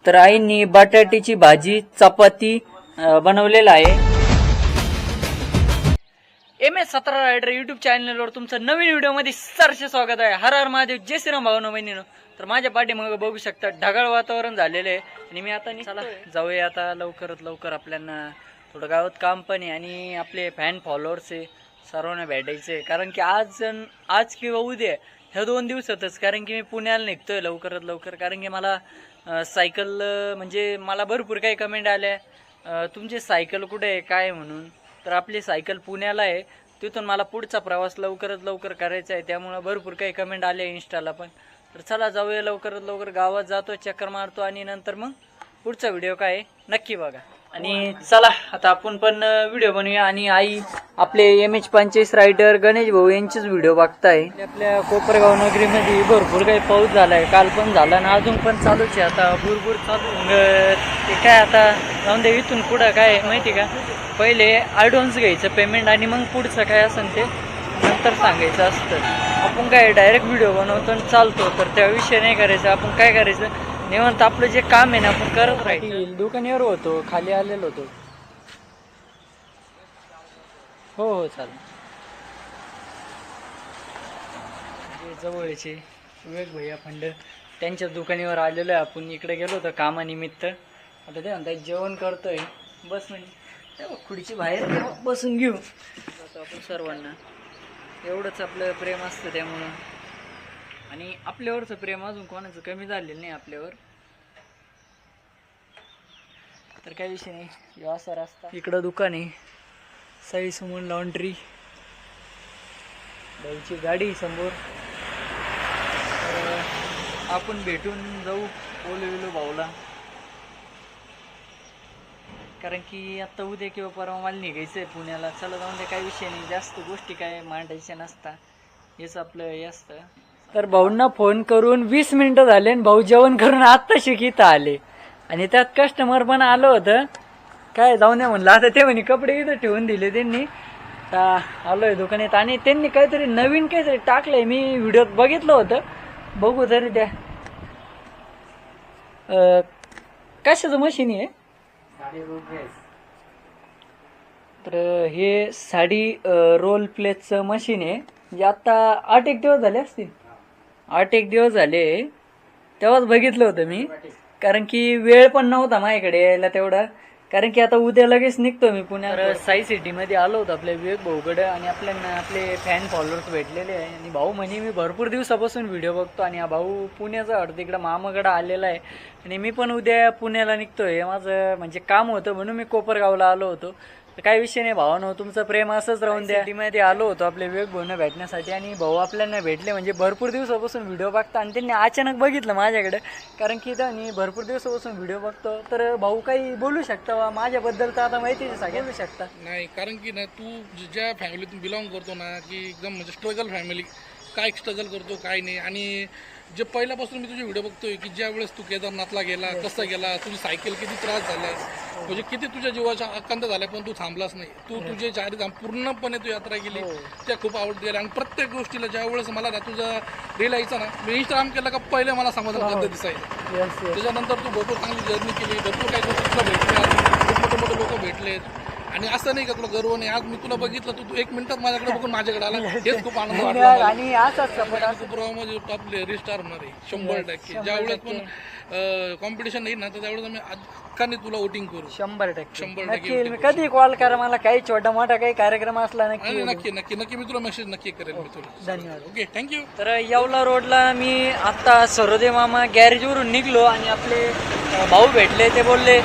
तर आईंनी बटाट्याची भाजी चपाती बनवलेला आहे. MS17 रायडर युट्यूब चॅनलवर तुमचं नवीन व्हिडिओमध्ये सरसे स्वागत आहे. हर हर महादेव, जय श्रीराम भावनो बहिणीनो. तर माझ्या पाठीमागे बघू शकता ढगाळ वातावरण झालेलं आहे आणि मी आता चला जाऊया आता लवकरात लवकर. आपल्याला थोडं गावात काम पण आहे आणि आपले फॅन फॉलोअर्स आहे सर्वांना भेटायचे, कारण की आज किंवा उद्या ह्या 2 दिवसातच, कारण की मी पुण्याला निघतोय लवकरात लवकर. कारण की मला सायकल म्हणजे मला भरपूर काही कमेंट आल्या तुमची सायकल कुठे आहे काय म्हणून. तर आपली सायकल पुण्याला आहे, तिथून मला पुढचा प्रवास लवकरात लवकर करायचा आहे, त्यामुळं भरपूर काही कमेंट आले इंस्टाला पण. तर चला जाऊया लवकरात लवकर, गावात जातो, चक्कर मारतो आणि नंतर मग पुढचा व्हिडिओ काय आहे नक्की बघा. आणि चला आता आपण पण व्हिडिओ बनवूया. आणि आई आपले MH45 रायडर गणेश भाऊ यांचेच व्हिडिओ बघताय. आपल्या कोपरगाव नगरीमध्ये भरपूर काही पाऊस झालाय, काल पण झाला आणि अजून पण चालूच आहे. आता भरपूर चालू ते काय आता जाऊन दे. इथून पुढं काय माहिती का, पहिले ॲडव्हान्स घ्यायचं पेमेंट आणि मग पुढचं काय असेल ते नंतर सांगायचं असतं. आपण काय डायरेक्ट व्हिडिओ बनवतो आणि चालतो, तर त्या विषय नाही करायचा. आपण काय करायचं, निवांत आपलं जे काम आहे ना आपण करत राहील. दुकानावर होतो, खाली आलेलो होतो. हो चालेल. जवळचे विवेक भैया फंड त्यांच्या दुकानावर आलेलो आहे आपण. इकडे गेलो होतो कामानिमित्त. आता ते म्हणतात जेवण करतोय, बस म्हणजे खुर्ची बाहेर बसून घेऊ आपण. सर्वांना एवढंच आपलं प्रेम असतं त्यामुळं, आणि आपल्यावरचं प्रेम अजून कोणाचं कमी झालेलं नाही आपल्यावर. तर काही विषय नाही, असा रस्ता. इकडं दुकान आहे साई सुमन लॉन्ड्री, भाऊची गाडी समोर. तर आपण भेटून जाऊ बोलू भाऊला, कारण की आता उद्या किंवा परवा मला निघायचं आहे पुण्याला. चला जाऊन दे, काही विषय नाही, जास्त गोष्टी काय मांडायच्या नसता, हेच आपलं हे असतं. तर भाऊंना फोन करून 20 मिनिटं झाले आणि भाऊ जेवण करून आत्ता शिकित आले. आणि त्यात कस्टमर पण आलं होतं, काय जाऊन द्या म्हणलं. आता ते म्हणे कपडे इथं ठेवून दिले त्यांनी. आलोय दुकानात आणि त्यांनी काहीतरी नवीन काहीतरी टाकलंय, मी व्हिडिओत बघितलं होतं, बघू तरी त्या कशाचं मशीन आहे. तर हे साडी रोल प्लेसचं मशीन आहे. म्हणजे आता 8-1 दिवस झाले असतील, 8-1 दिवस झाले तेव्हाच बघितलं होतं मी, कारण की वेळ पण नव्हता माझ्याकडे यायला तेवढा. कारण की आता उद्या लगेच निघतो मी पुण्यात. साई सिटीमध्ये आलो होतो आपल्या विवेक भाऊकडे आणि आपले फॅन फॉलोअर्स भेटलेले आहे. आणि भाऊ म्हणे मी भरपूर दिवसापासून व्हिडिओ बघतो आणि हा भाऊ पुण्याचा अर्ध तिकडं मामाकडं आलेला आहे आणि मी पण उद्या पुण्याला निघतोय. माझं म्हणजे काम होतं म्हणून मी कोपरगावला आलो होतो. तर काही विषय नाही भावानो, तुमचं प्रेम असंच राहून द्या. सिटीमध्ये आलो होतो आपले विवेक भाऊंना भेटण्यासाठी आणि भाऊ आपल्याला भेटले. म्हणजे भरपूर दिवसापासून व्हिडिओ बघता आणि त्यांनी अचानक बघितलं माझ्याकडे, कारण की त्यांनी भरपूर दिवसापासून व्हिडिओ बघतो. तर भाऊ काही बोलू शकता माझ्याबद्दल, तर आता माहिती सांगू शकता. नाही, कारण की ना तू ज्या फॅमिलीतून बिलॉंग करतो ना, की एकदम म्हणजे स्ट्रगल फॅमिली, काय स्ट्रगल करतो काय नाही. आणि जे पहिल्यापासून मी तुझे व्हिडिओ बघतोय की ज्या वेळेस तू केदारनाथला गेला, कसं गेला, तुझी सायकल किती त्रास झाला, म्हणजे किती तुझ्या जीवाच्या आकांत झाल्या, पण तू थांबलास नाही. तू तुझे चारिधाम पूर्णपणे तू यात्रा केली, त्या खूप आवडत गेल्या. आणि प्रत्येक गोष्टीला ज्या वेळेस मला ना तुझा रील यायचा ना, मी इंस्टाग्राम केला का पहिले मला समाधान दिसायचं. त्याच्यानंतर तू भरपूर चांगली जर्नी केली, भरपूर काही गोष्टी तुला भेटल्या, खूप मोठे लोक भेटलेत. आणि असं नाही का तुला गर्व नाही, आज मी तुला बघितलं, तू 1 मिनिटात माझ्याकडे बघून माझ्याकडे आला, हेच खूप आनंद वाटला. आणि असंच म्हणजे आपले रिस्टार होणार आहे 100%. ज्यावेळेस पण कॉम्पिटिशन नाही ना, तर त्यावेळेस आम्ही हक्काने तुला वोटिंग करू 100%. कधी कॉल करा मला, काही छोटा मोठा काही कार्यक्रम असला नक्की नक्की मी तुला मेसेज नक्की करेल मी तुला. धन्यवाद. Okay, thank you. तर येवला रोडला मी आता सरोदे मामा गॅरेजवरून निघलो आणि आपले भाऊ भेटले. ते बोलले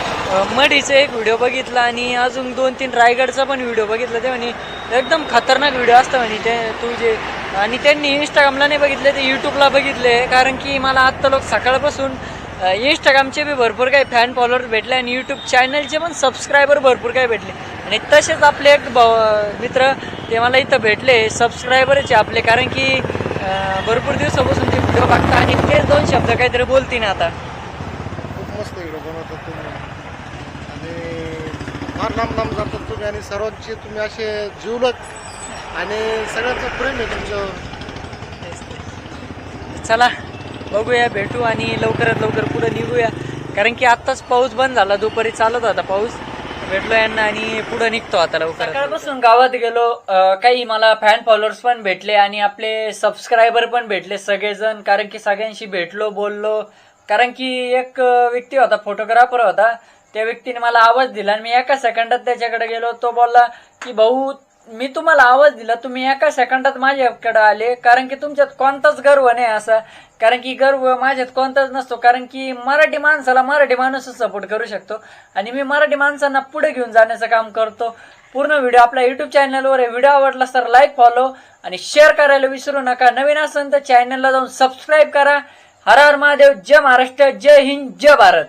मडीचा एक व्हिडिओ बघितला आणि अजून 2-3 रायगडचा पण व्हिडिओ बघितला. ते म्हणे एकदम खतरनाक व्हिडिओ असतं म्हणे ते तुझे. आणि त्यांनी इंस्टाग्रामला नाही बघितले, ते यूट्यूबला बघितले, कारण की मला आत्ता लोक सकाळपासून इंस्टाग्रामचे बी भरपूर काही फॅन फॉलोअर्स भेटले आणि यूट्यूब चॅनलचे पण सबस्क्रायबर भरपूर काही भेटले. आणि तसेच आपले एक मित्र ते मला इथं भेटले, सबस्क्रायबरच आहे आपले, कारण की भरपूर दिवसापासून ते व्हिडिओ बघता आणि ते 2 शब्द काहीतरी बोलतील आता. खूप मस्त व्हिडिओ बनवतात तुम्ही आणि फार लांब जातात तुम्ही आणि सर्वांचे तुम्ही असे जीवलग आणि सगळ्यांचं प्रेम आहे तुमच्यावर. चला बघूया, भेटू आणि लवकरात लवकर पुढे निघूया. कारण की आत्ताच पाऊस बंद झाला, दुपारी चालत होता पाऊस, भेटलो यांना आणि पुढे निघतो आता लवकर. सकाळपासून गावात गेलो, काही मला फॅन फॉलोअर्स पण भेटले आणि आपले सबस्क्रायबर पण भेटले सगळेजण, कारण की सगळ्यांशी भेटलो, बोललो. कारण की एक व्यक्ती होता, फोटोग्राफर होता, त्या व्यक्तीने मला आवाज दिला आणि मी एका सेकंदात त्याच्याकडे गेलो. तो बोलला की भाऊ मी तुम्हाला आवाज दिला, तुम्ही एका सेकंदात माझ्याकडे आले, कारण की तुमच्यात कोणताच गर्व नाही असा, कारण की गर्व माझ्यात कोणताच नसतो, कारण की मराठी माणसाला मराठी माणूसच सपोर्ट करू शकतो आणि मी मराठी माणसांना पुढे घेऊन जाण्याचं काम करतो. पूर्ण व्हिडिओ आपल्या युट्यूब चॅनलवर आहे. व्हिडिओ आवडला तर लाईक, फॉलो आणि शेअर करायला विसरू नका. नवीन असेल तर चॅनलला जाऊन सबस्क्राईब करा. हर हर महादेव, जय महाराष्ट्र, जय हिंद, जय भारत.